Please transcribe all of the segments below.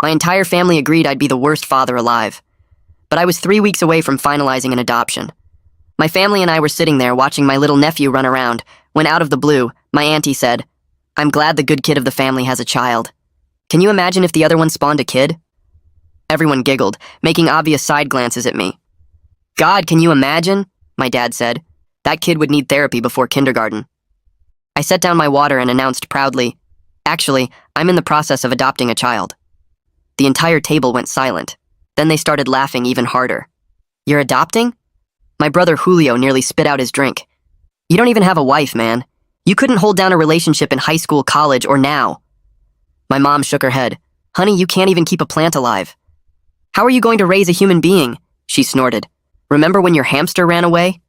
My entire family agreed I'd be the worst father alive. But I was 3 weeks away from finalizing an adoption. My family and I were sitting there watching my little nephew run around, when out of the blue, my auntie said, "I'm glad the good kid of the family has a child. Can you imagine if the other one spawned a kid?" Everyone giggled, making obvious side glances at me. "God, can you imagine?" my dad said. "That kid would need therapy before kindergarten." I set down my water and announced proudly, "Actually, I'm in the process of adopting a child." The entire table went silent. Then they started laughing even harder. "You're adopting?" My brother Julio nearly spit out his drink. "You don't even have a wife, man. You couldn't hold down a relationship in high school, college, or now." My mom shook her head. "Honey, you can't even keep a plant alive." "How are you going to raise a human being?" she snorted. "Remember when your hamster ran away?"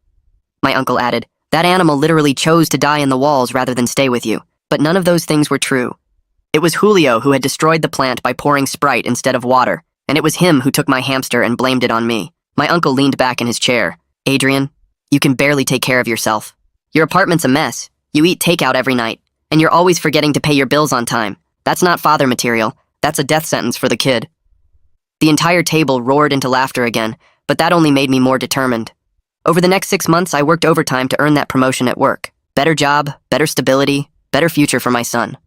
My uncle added, "That animal literally chose to die in the walls rather than stay with you." But none of those things were true. It was Julio who had destroyed the plant by pouring Sprite instead of water, and it was him who took my hamster and blamed it on me. My uncle leaned back in his chair. "Adrian, you can barely take care of yourself. Your apartment's a mess. You eat takeout every night, and you're always forgetting to pay your bills on time. That's not father material. That's a death sentence for the kid." The entire table roared into laughter again, but that only made me more determined. Over the next 6 months, I worked overtime to earn that promotion at work. Better job, better stability, better future for my son.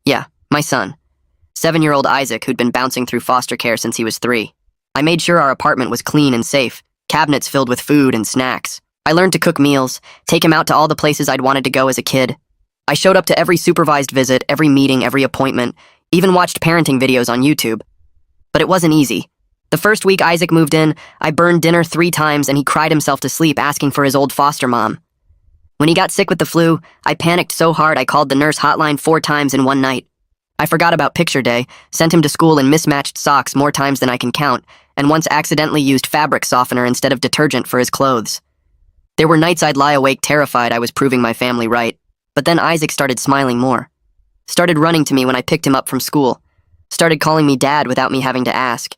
Yeah, my son. 7-year-old Isaac, who'd been bouncing through foster care since he was 3. I made sure our apartment was clean and safe, cabinets filled with food and snacks. I learned to cook meals, take him out to all the places I'd wanted to go as a kid. I showed up to every supervised visit, every meeting, every appointment, even watched parenting videos on YouTube. But it wasn't easy. The first week Isaac moved in, I burned dinner 3 times and he cried himself to sleep asking for his old foster mom. When he got sick with the flu, I panicked so hard I called the nurse hotline 4 times in one night. I forgot about picture day, sent him to school in mismatched socks more times than I can count, and once accidentally used fabric softener instead of detergent for his clothes. There were nights I'd lie awake terrified I was proving my family right, but then Isaac started smiling more. Started running to me when I picked him up from school. Started calling me dad without me having to ask.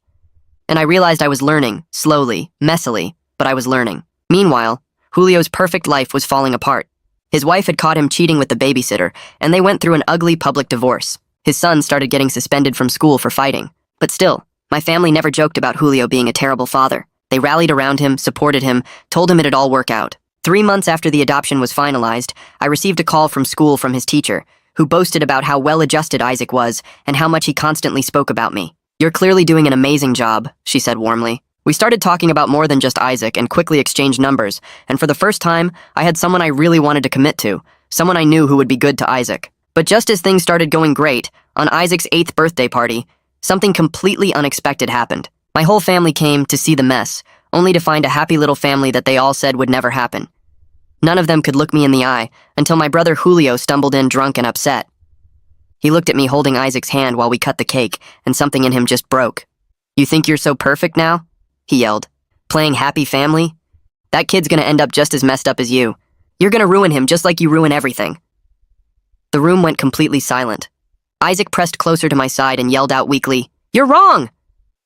And I realized I was learning, slowly, messily, but I was learning. Meanwhile, Julio's perfect life was falling apart. His wife had caught him cheating with the babysitter, and they went through an ugly public divorce. His son started getting suspended from school for fighting. But still, my family never joked about Julio being a terrible father. They rallied around him, supported him, told him it'd all work out. 3 months after the adoption was finalized, I received a call from school from his teacher, who boasted about how well-adjusted Isaac was and how much he constantly spoke about me. "You're clearly doing an amazing job," she said warmly. We started talking about more than just Isaac and quickly exchanged numbers, and for the first time, I had someone I really wanted to commit to, someone I knew who would be good to Isaac. But just as things started going great, on Isaac's 8th birthday party, something completely unexpected happened. My whole family came to see the mess, only to find a happy little family that they all said would never happen. None of them could look me in the eye until my brother Julio stumbled in drunk and upset. He looked at me holding Isaac's hand while we cut the cake, and something in him just broke. "You think you're so perfect now?" he yelled. "Playing happy family? That kid's gonna end up just as messed up as you. You're gonna ruin him just like you ruin everything." The room went completely silent. Isaac pressed closer to my side and yelled out weakly, "You're wrong!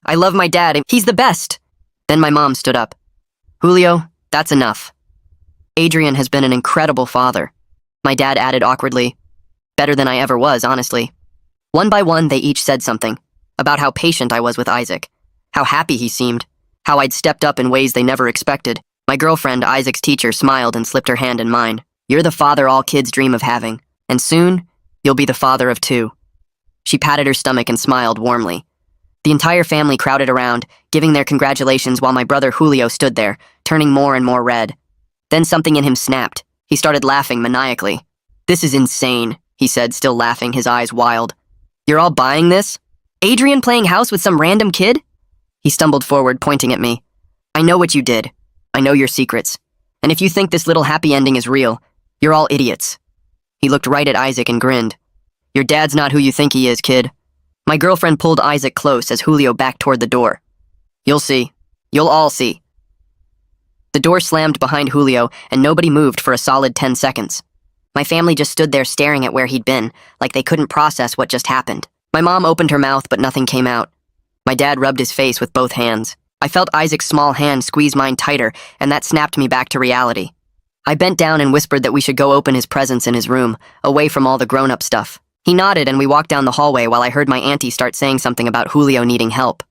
I love my dad, and he's the best." Then my mom stood up. "Julio, that's enough. Adrian has been an incredible father." My dad added awkwardly, "Better than I ever was, honestly." One by one, they each said something, about how patient I was with Isaac, how happy he seemed, how I'd stepped up in ways they never expected. My girlfriend, Isaac's teacher, smiled and slipped her hand in mine. "You're the father all kids dream of having, and soon, you'll be the father of 2. She patted her stomach and smiled warmly. The entire family crowded around, giving their congratulations while my brother Julio stood there, turning more and more red. Then something in him snapped. He started laughing maniacally. "This is insane," he said, still laughing, his eyes wild. "You're all buying this? Adrian playing house with some random kid?" He stumbled forward, pointing at me. "I know what you did. I know your secrets. And if you think this little happy ending is real, you're all idiots." He looked right at Isaac and grinned. "Your dad's not who you think he is, kid." My girlfriend pulled Isaac close as Julio backed toward the door. "You'll see. You'll all see." The door slammed behind Julio, and nobody moved for a solid 10 seconds. My family just stood there staring at where he'd been, like they couldn't process what just happened. My mom opened her mouth, but nothing came out. My dad rubbed his face with both hands. I felt Isaac's small hand squeeze mine tighter, and that snapped me back to reality. I bent down and whispered that we should go open his presents in his room, away from all the grown-up stuff. He nodded and we walked down the hallway while I heard my auntie start saying something about Julio needing help.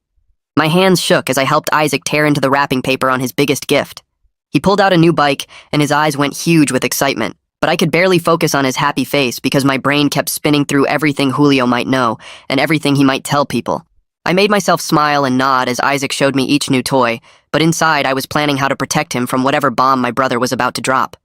My hands shook as I helped Isaac tear into the wrapping paper on his biggest gift. He pulled out a new bike and his eyes went huge with excitement, but I could barely focus on his happy face because my brain kept spinning through everything Julio might know and everything he might tell people. I made myself smile and nod as Isaac showed me each new toy, but inside I was planning how to protect him from whatever bomb my brother was about to drop.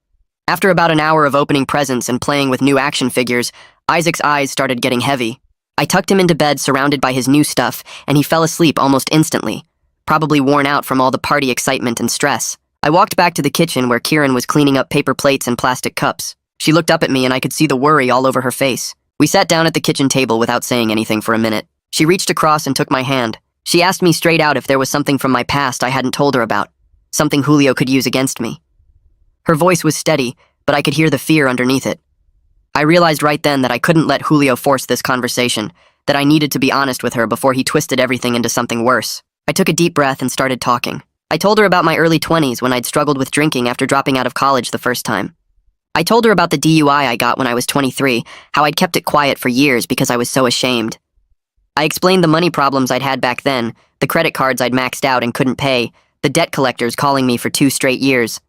After about an hour of opening presents and playing with new action figures, Isaac's eyes started getting heavy. I tucked him into bed surrounded by his new stuff, and he fell asleep almost instantly, probably worn out from all the party excitement and stress. I walked back to the kitchen where Kieran was cleaning up paper plates and plastic cups. She looked up at me and I could see the worry all over her face. We sat down at the kitchen table without saying anything for a minute. She reached across and took my hand. She asked me straight out if there was something from my past I hadn't told her about, something Julio could use against me. Her voice was steady, but I could hear the fear underneath it. I realized right then that I couldn't let Julio force this conversation, that I needed to be honest with her before he twisted everything into something worse. I took a deep breath and started talking. I told her about my early 20s when I'd struggled with drinking after dropping out of college the first time. I told her about the DUI I got when I was 23, how I'd kept it quiet for years because I was so ashamed. I explained the money problems I'd had back then, the credit cards I'd maxed out and couldn't pay, the debt collectors calling me for 2 straight years.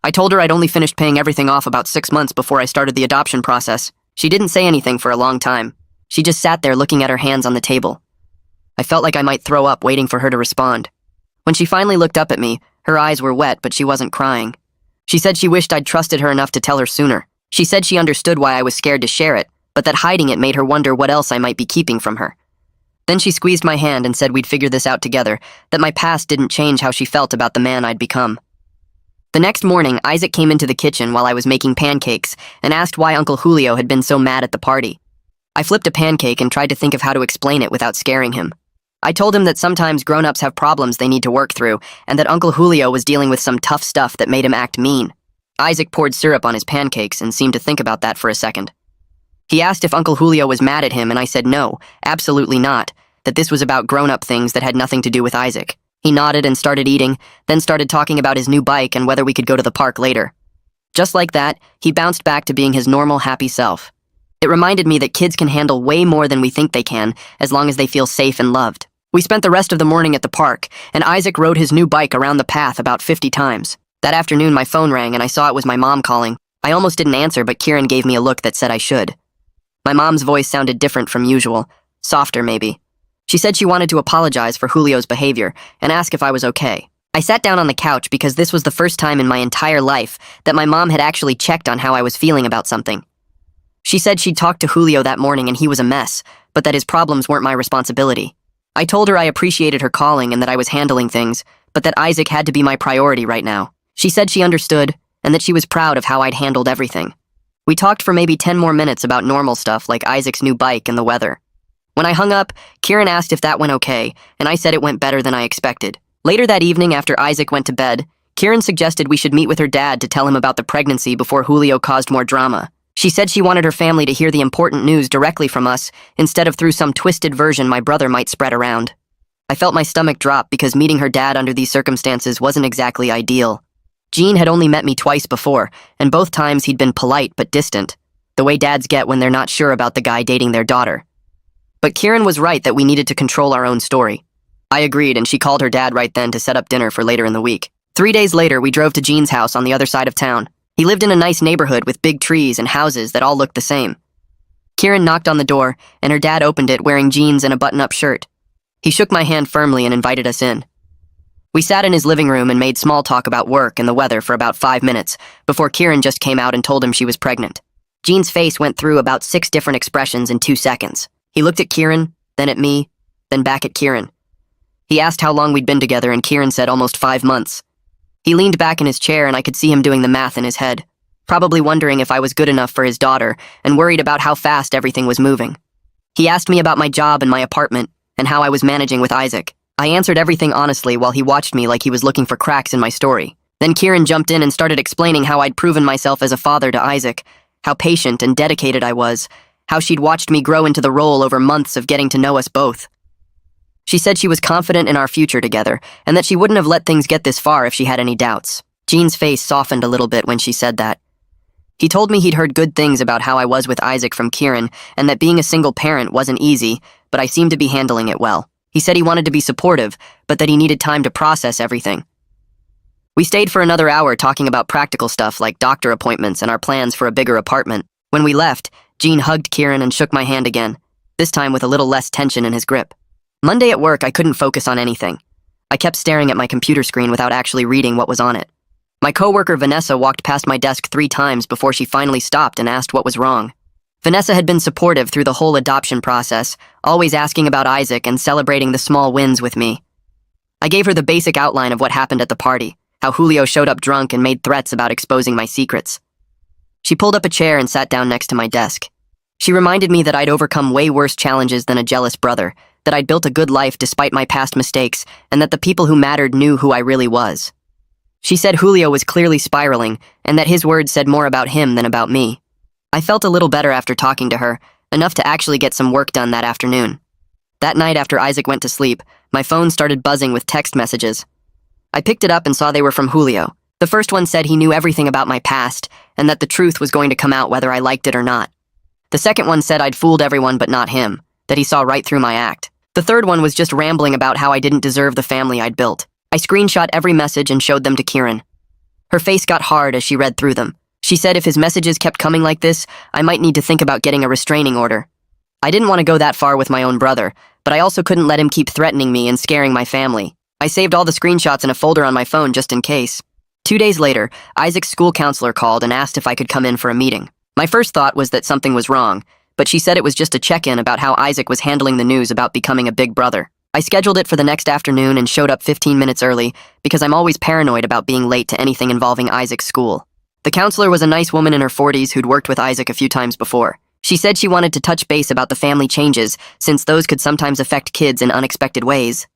I told her I'd only finished paying everything off about 6 months before I started the adoption process. She didn't say anything for a long time. She just sat there looking at her hands on the table. I felt like I might throw up waiting for her to respond. When she finally looked up at me, her eyes were wet, but she wasn't crying. She said she wished I'd trusted her enough to tell her sooner. She said she understood why I was scared to share it, but that hiding it made her wonder what else I might be keeping from her. Then she squeezed my hand and said we'd figure this out together, that my past didn't change how she felt about the man I'd become. The next morning, Isaac came into the kitchen while I was making pancakes and asked why Uncle Julio had been so mad at the party. I flipped a pancake and tried to think of how to explain it without scaring him. I told him that sometimes grown-ups have problems they need to work through, and that Uncle Julio was dealing with some tough stuff that made him act mean. Isaac poured syrup on his pancakes and seemed to think about that for a second. He asked if Uncle Julio was mad at him, and I said no, absolutely not, that this was about grown-up things that had nothing to do with Isaac. He nodded and started eating, then started talking about his new bike and whether we could go to the park later. Just like that, he bounced back to being his normal, happy self. It reminded me that kids can handle way more than we think they can, as long as they feel safe and loved. We spent the rest of the morning at the park, and Isaac rode his new bike around the path about 50 times. That afternoon, my phone rang and I saw it was my mom calling. I almost didn't answer, but Kieran gave me a look that said I should. My mom's voice sounded different from usual, softer maybe. She said she wanted to apologize for Julio's behavior and ask if I was okay. I sat down on the couch because this was the first time in my entire life that my mom had actually checked on how I was feeling about something. She said she'd talked to Julio that morning and he was a mess, but that his problems weren't my responsibility. I told her I appreciated her calling and that I was handling things, but that Isaac had to be my priority right now. She said she understood and that she was proud of how I'd handled everything. We talked for maybe 10 more minutes about normal stuff like Isaac's new bike and the weather. When I hung up, Kieran asked if that went okay, and I said it went better than I expected. Later that evening, after Isaac went to bed, Kieran suggested we should meet with her dad to tell him about the pregnancy before Julio caused more drama. She said she wanted her family to hear the important news directly from us, instead of through some twisted version my brother might spread around. I felt my stomach drop because meeting her dad under these circumstances wasn't exactly ideal. Gene had only met me twice before, and both times he'd been polite but distant, the way dads get when they're not sure about the guy dating their daughter. But Kieran was right that we needed to control our own story. I agreed, and she called her dad right then to set up dinner for later in the week. 3 days later, we drove to Gene's house on the other side of town. He lived in a nice neighborhood with big trees and houses that all looked the same. Kieran knocked on the door, and her dad opened it wearing jeans and a button-up shirt. He shook my hand firmly and invited us in. We sat in his living room and made small talk about work and the weather for about 5 minutes, before Kieran just came out and told him she was pregnant. Gene's face went through about 6 different expressions in 2 seconds. He looked at Kieran, then at me, then back at Kieran. He asked how long we'd been together, and Kieran said almost 5 months. He leaned back in his chair, and I could see him doing the math in his head, probably wondering if I was good enough for his daughter, and worried about how fast everything was moving. He asked me about my job and my apartment, and how I was managing with Isaac. I answered everything honestly while he watched me like he was looking for cracks in my story. Then Kieran jumped in and started explaining how I'd proven myself as a father to Isaac, how patient and dedicated I was, how she'd watched me grow into the role over months of getting to know us both. She said she was confident in our future together, and that she wouldn't have let things get this far if she had any doubts. Gene's face softened a little bit when she said that. He told me he'd heard good things about how I was with Isaac from Kieran and that being a single parent wasn't easy, but I seemed to be handling it well. He said he wanted to be supportive, but that he needed time to process everything. We stayed for another hour talking about practical stuff like doctor appointments and our plans for a bigger apartment. When we left, Gene hugged Kieran and shook my hand again, this time with a little less tension in his grip. Monday at work, I couldn't focus on anything. I kept staring at my computer screen without actually reading what was on it. My coworker Vanessa walked past my desk 3 times before she finally stopped and asked what was wrong. Vanessa had been supportive through the whole adoption process, always asking about Isaac and celebrating the small wins with me. I gave her the basic outline of what happened at the party, how Julio showed up drunk and made threats about exposing my secrets. She pulled up a chair and sat down next to my desk. She reminded me that I'd overcome way worse challenges than a jealous brother, that I'd built a good life despite my past mistakes, and that the people who mattered knew who I really was. She said Julio was clearly spiraling, and that his words said more about him than about me. I felt a little better after talking to her, enough to actually get some work done that afternoon. That night after Isaac went to sleep, my phone started buzzing with text messages. I picked it up and saw they were from Julio. The first one said he knew everything about my past, and that the truth was going to come out whether I liked it or not. The second one said I'd fooled everyone but not him, that he saw right through my act. The third one was just rambling about how I didn't deserve the family I'd built. I screenshot every message and showed them to Kieran. Her face got hard as she read through them. She said if his messages kept coming like this, I might need to think about getting a restraining order. I didn't want to go that far with my own brother, but I also couldn't let him keep threatening me and scaring my family. I saved all the screenshots in a folder on my phone just in case. 2 days later, Isaac's school counselor called and asked if I could come in for a meeting. My first thought was that something was wrong, but she said it was just a check-in about how Isaac was handling the news about becoming a big brother. I scheduled it for the next afternoon and showed up 15 minutes early because I'm always paranoid about being late to anything involving Isaac's school. The counselor was a nice woman in her 40s who'd worked with Isaac a few times before. She said she wanted to touch base about the family changes since those could sometimes affect kids in unexpected ways.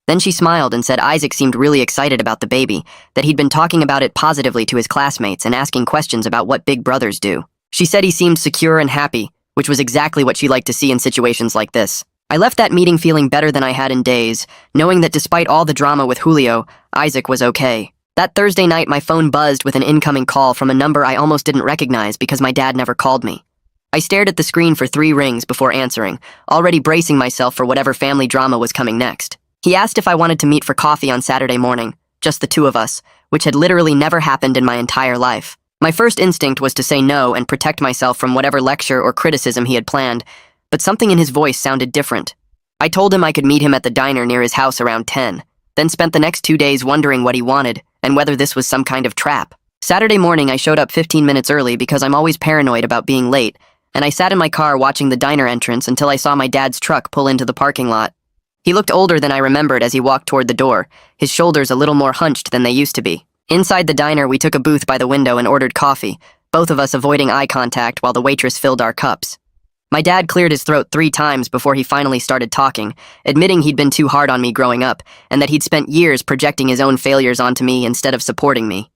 Then she smiled and said Isaac seemed really excited about the baby, that he'd been talking about it positively to his classmates and asking questions about what big brothers do. She said he seemed secure and happy, which was exactly what she liked to see in situations like this. I left that meeting feeling better than I had in days, knowing that despite all the drama with Julio, Isaac was okay. That Thursday night, my phone buzzed with an incoming call from a number I almost didn't recognize because my dad never called me. I stared at the screen for 3 rings before answering, already bracing myself for whatever family drama was coming next. He asked if I wanted to meet for coffee on Saturday morning, just the 2 of us, which had literally never happened in my entire life. My first instinct was to say no and protect myself from whatever lecture or criticism he had planned, but something in his voice sounded different. I told him I could meet him at the diner near his house around 10, then spent the next 2 days wondering what he wanted and whether this was some kind of trap. Saturday morning, I showed up 15 minutes early because I'm always paranoid about being late, and I sat in my car watching the diner entrance until I saw my dad's truck pull into the parking lot. He looked older than I remembered as he walked toward the door, his shoulders a little more hunched than they used to be. Inside the diner, we took a booth by the window and ordered coffee, both of us avoiding eye contact while the waitress filled our cups. My dad cleared his throat 3 times before he finally started talking, admitting he'd been too hard on me growing up, and that he'd spent years projecting his own failures onto me instead of supporting me.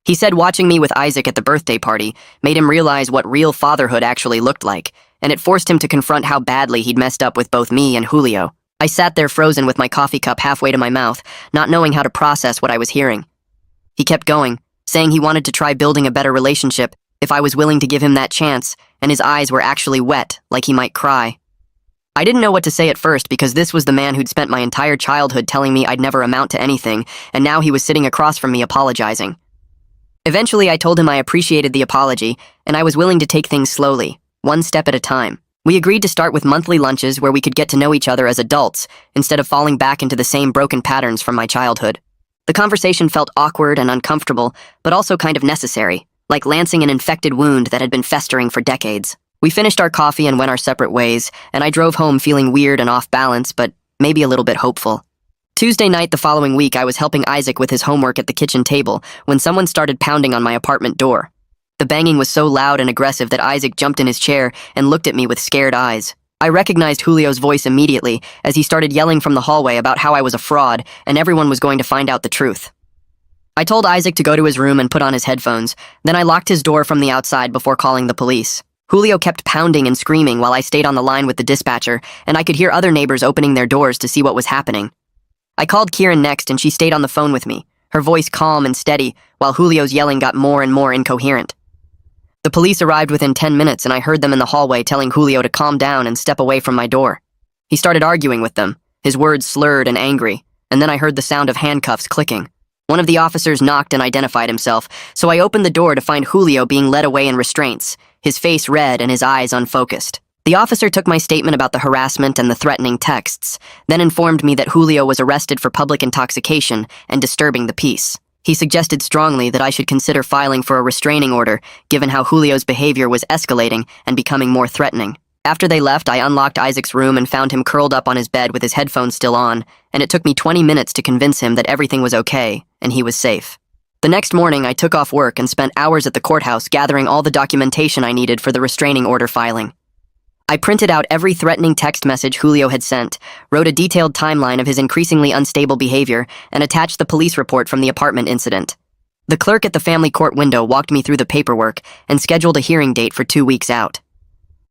He said watching me with Isaac at the birthday party made him realize what real fatherhood actually looked like, and it forced him to confront how badly he'd messed up with both me and Julio. I sat there frozen with my coffee cup halfway to my mouth, not knowing how to process what I was hearing. He kept going, saying he wanted to try building a better relationship if I was willing to give him that chance, and his eyes were actually wet, like he might cry. I didn't know what to say at first because this was the man who'd spent my entire childhood telling me I'd never amount to anything, and now he was sitting across from me apologizing. Eventually, I told him I appreciated the apology, and I was willing to take things slowly, 1 step at a time. We agreed to start with monthly lunches where we could get to know each other as adults, instead of falling back into the same broken patterns from my childhood. The conversation felt awkward and uncomfortable, but also kind of necessary, like lancing an infected wound that had been festering for decades. We finished our coffee and went our separate ways, and I drove home feeling weird and off balance, but maybe a little bit hopeful. Tuesday night the following week, I was helping Isaac with his homework at the kitchen table when someone started pounding on my apartment door. The banging was so loud and aggressive that Isaac jumped in his chair and looked at me with scared eyes. I recognized Julio's voice immediately as he started yelling from the hallway about how I was a fraud and everyone was going to find out the truth. I told Isaac to go to his room and put on his headphones, then I locked his door from the outside before calling the police. Julio kept pounding and screaming while I stayed on the line with the dispatcher, and I could hear other neighbors opening their doors to see what was happening. I called Kieran next and she stayed on the phone with me, her voice calm and steady, while Julio's yelling got more and more incoherent. The police arrived within 10 minutes and I heard them in the hallway telling Julio to calm down and step away from my door. He started arguing with them, his words slurred and angry, and then I heard the sound of handcuffs clicking. One of the officers knocked and identified himself, so I opened the door to find Julio being led away in restraints, his face red and his eyes unfocused. The officer took my statement about the harassment and the threatening texts, then informed me that Julio was arrested for public intoxication and disturbing the peace. He suggested strongly that I should consider filing for a restraining order, given how Julio's behavior was escalating and becoming more threatening. After they left, I unlocked Isaac's room and found him curled up on his bed with his headphones still on, and it took me 20 minutes to convince him that everything was okay and he was safe. The next morning, I took off work and spent hours at the courthouse gathering all the documentation I needed for the restraining order filing. I printed out every threatening text message Julio had sent, wrote a detailed timeline of his increasingly unstable behavior, and attached the police report from the apartment incident. The clerk at the family court window walked me through the paperwork and scheduled a hearing date for 2 weeks out.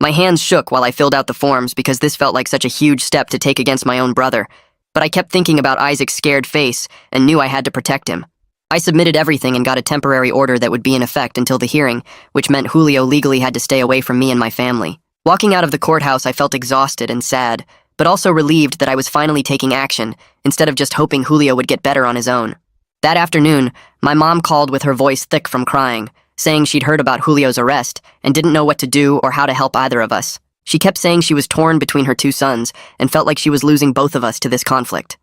My hands shook while I filled out the forms because this felt like such a huge step to take against my own brother, but I kept thinking about Isaac's scared face and knew I had to protect him. I submitted everything and got a temporary order that would be in effect until the hearing, which meant Julio legally had to stay away from me and my family. Walking out of the courthouse, I felt exhausted and sad, but also relieved that I was finally taking action instead of just hoping Julio would get better on his own. That afternoon, my mom called with her voice thick from crying, saying she'd heard about Julio's arrest and didn't know what to do or how to help either of us. She kept saying she was torn between her 2 sons and felt like she was losing both of us to this conflict.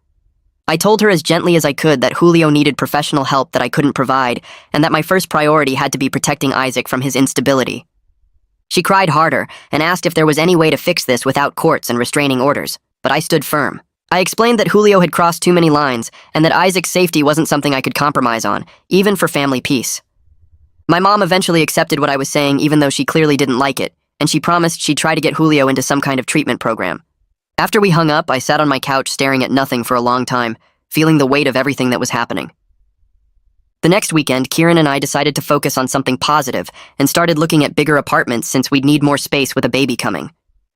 I told her as gently as I could that Julio needed professional help that I couldn't provide and that my first priority had to be protecting Isaac from his instability. She cried harder and asked if there was any way to fix this without courts and restraining orders, but I stood firm. I explained that Julio had crossed too many lines and that Isaac's safety wasn't something I could compromise on, even for family peace. My mom eventually accepted what I was saying even though she clearly didn't like it, and she promised she'd try to get Julio into some kind of treatment program. After we hung up, I sat on my couch staring at nothing for a long time, feeling the weight of everything that was happening. The next weekend, Kieran and I decided to focus on something positive and started looking at bigger apartments since we'd need more space with a baby coming.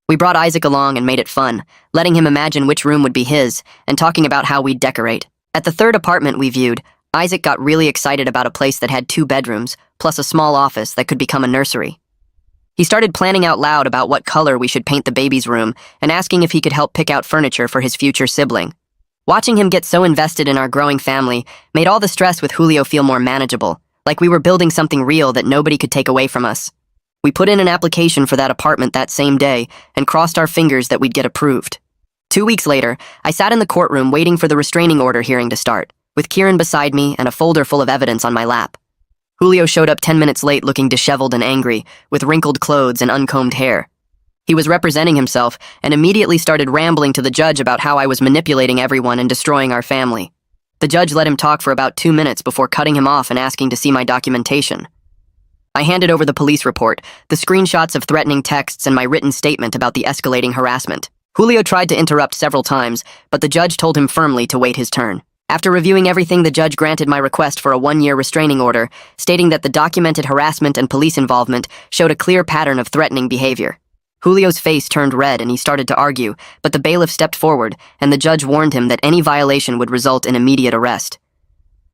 We brought Isaac along and made it fun, letting him imagine which room would be his and talking about how we'd decorate. At the third apartment we viewed, Isaac got really excited about a place that had 2 bedrooms, plus a small office that could become a nursery. He started planning out loud about what color we should paint the baby's room and asking if he could help pick out furniture for his future sibling. Watching him get so invested in our growing family made all the stress with Julio feel more manageable, like we were building something real that nobody could take away from us. We put in an application for that apartment that same day and crossed our fingers that we'd get approved. 2 weeks later, I sat in the courtroom waiting for the restraining order hearing to start, with Kieran beside me and a folder full of evidence on my lap. Julio showed up 10 minutes late looking disheveled and angry, with wrinkled clothes and uncombed hair. He was representing himself and immediately started rambling to the judge about how I was manipulating everyone and destroying our family. The judge let him talk for about 2 minutes before cutting him off and asking to see my documentation. I handed over the police report, the screenshots of threatening texts, and my written statement about the escalating harassment. Julio tried to interrupt several times, but the judge told him firmly to wait his turn. After reviewing everything, the judge granted my request for a 1-year restraining order, stating that the documented harassment and police involvement showed a clear pattern of threatening behavior. Julio's face turned red and he started to argue, but the bailiff stepped forward and the judge warned him that any violation would result in immediate arrest.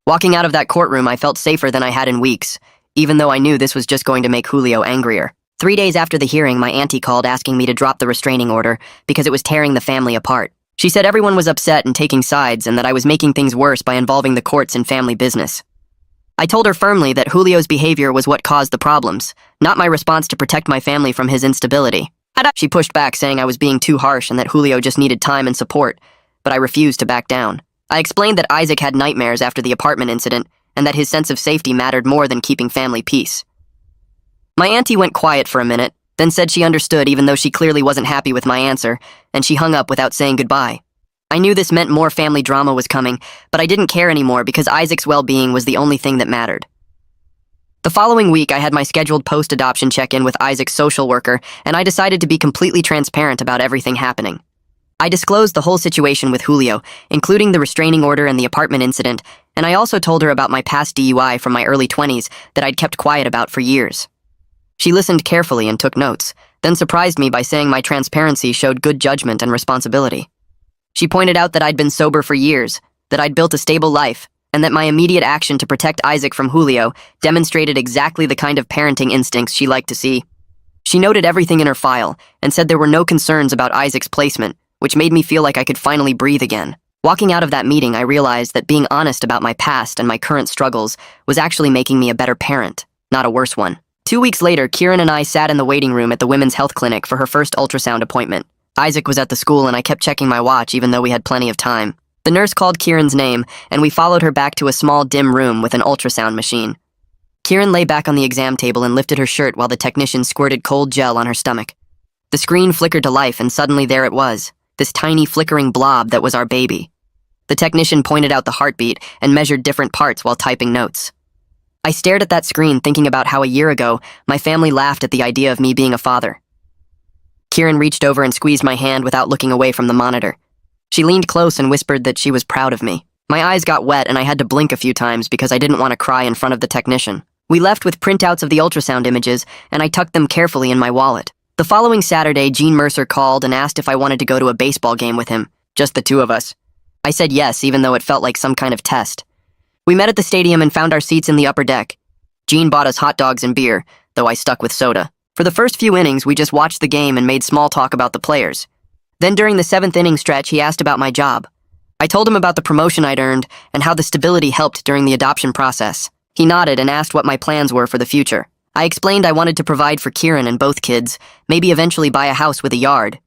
Walking out of that courtroom, I felt safer than I had in weeks, even though I knew this was just going to make Julio angrier. 3 days after the hearing, my auntie called asking me to drop the restraining order because it was tearing the family apart. She said everyone was upset and taking sides and that I was making things worse by involving the courts in family business. I told her firmly that Julio's behavior was what caused the problems, not my response to protect my family from his instability. She pushed back, saying I was being too harsh and that Julio just needed time and support, but I refused to back down. I explained that Isaac had nightmares after the apartment incident and that his sense of safety mattered more than keeping family peace. My auntie went quiet for a minute, then said she understood even though she clearly wasn't happy with my answer, and she hung up without saying goodbye. I knew this meant more family drama was coming, but I didn't care anymore because Isaac's well-being was the only thing that mattered. The following week, I had my scheduled post-adoption check-in with Isaac's social worker, and I decided to be completely transparent about everything happening. I disclosed the whole situation with Julio, including the restraining order and the apartment incident, and I also told her about my past DUI from my early 20s that I'd kept quiet about for years. She listened carefully and took notes, then surprised me by saying my transparency showed good judgment and responsibility. She pointed out that I'd been sober for years, that I'd built a stable life, and that my immediate action to protect Isaac from Julio demonstrated exactly the kind of parenting instincts she liked to see. She noted everything in her file and said there were no concerns about Isaac's placement, which made me feel like I could finally breathe again. Walking out of that meeting, I realized that being honest about my past and my current struggles was actually making me a better parent, not a worse one. 2 weeks later, Kieran and I sat in the waiting room at the women's health clinic for her first ultrasound appointment. Isaac was at the school and I kept checking my watch even though we had plenty of time. The nurse called Kieran's name and we followed her back to a small dim room with an ultrasound machine. Kieran lay back on the exam table and lifted her shirt while the technician squirted cold gel on her stomach. The screen flickered to life and suddenly there it was, this tiny flickering blob that was our baby. The technician pointed out the heartbeat and measured different parts while typing notes. I stared at that screen thinking about how a year ago, my family laughed at the idea of me being a father. Kieran reached over and squeezed my hand without looking away from the monitor. She leaned close and whispered that she was proud of me. My eyes got wet and I had to blink a few times because I didn't want to cry in front of the technician. We left with printouts of the ultrasound images and I tucked them carefully in my wallet. The following Saturday, Gene Mercer called and asked if I wanted to go to a baseball game with him, just the two of us. I said yes, even though it felt like some kind of test. We met at the stadium and found our seats in the upper deck. Gene bought us hot dogs and beer, though I stuck with soda. For the first few innings, we just watched the game and made small talk about the players. Then during the 7th inning stretch, he asked about my job. I told him about the promotion I'd earned and how the stability helped during the adoption process. He nodded and asked what my plans were for the future. I explained I wanted to provide for Kieran and both kids, maybe eventually buy a house with a yard.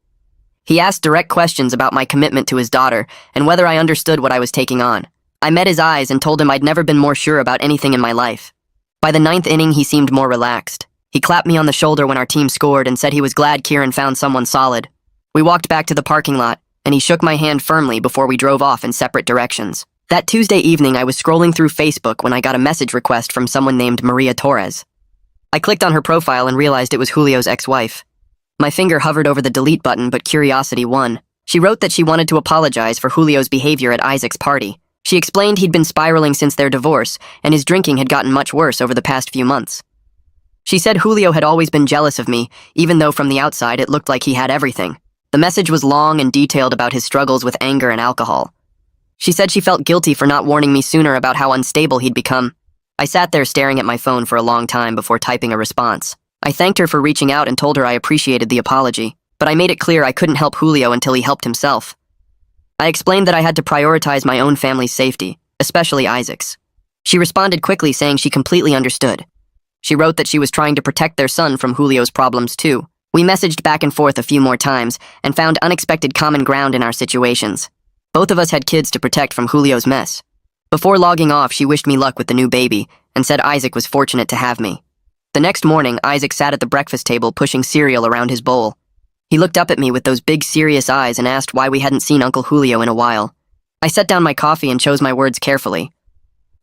He asked direct questions about my commitment to his daughter and whether I understood what I was taking on. I met his eyes and told him I'd never been more sure about anything in my life. By the 9th inning, he seemed more relaxed. He clapped me on the shoulder when our team scored and said he was glad Kieran found someone solid. We walked back to the parking lot, and he shook my hand firmly before we drove off in separate directions. That Tuesday evening, I was scrolling through Facebook when I got a message request from someone named Maria Torres. I clicked on her profile and realized it was Julio's ex-wife. My finger hovered over the delete button, but curiosity won. She wrote that she wanted to apologize for Julio's behavior at Isaac's party. She explained he'd been spiraling since their divorce, and his drinking had gotten much worse over the past few months. She said Julio had always been jealous of me, even though from the outside it looked like he had everything. The message was long and detailed about his struggles with anger and alcohol. She said she felt guilty for not warning me sooner about how unstable he'd become. I sat there staring at my phone for a long time before typing a response. I thanked her for reaching out and told her I appreciated the apology, but I made it clear I couldn't help Julio until he helped himself. I explained that I had to prioritize my own family's safety, especially Isaac's. She responded quickly saying she completely understood. She wrote that she was trying to protect their son from Julio's problems too. We messaged back and forth a few more times and found unexpected common ground in our situations. Both of us had kids to protect from Julio's mess. Before logging off, she wished me luck with the new baby and said Isaac was fortunate to have me. The next morning, Isaac sat at the breakfast table pushing cereal around his bowl. He looked up at me with those big, serious eyes and asked why we hadn't seen Uncle Julio in a while. I set down my coffee and chose my words carefully.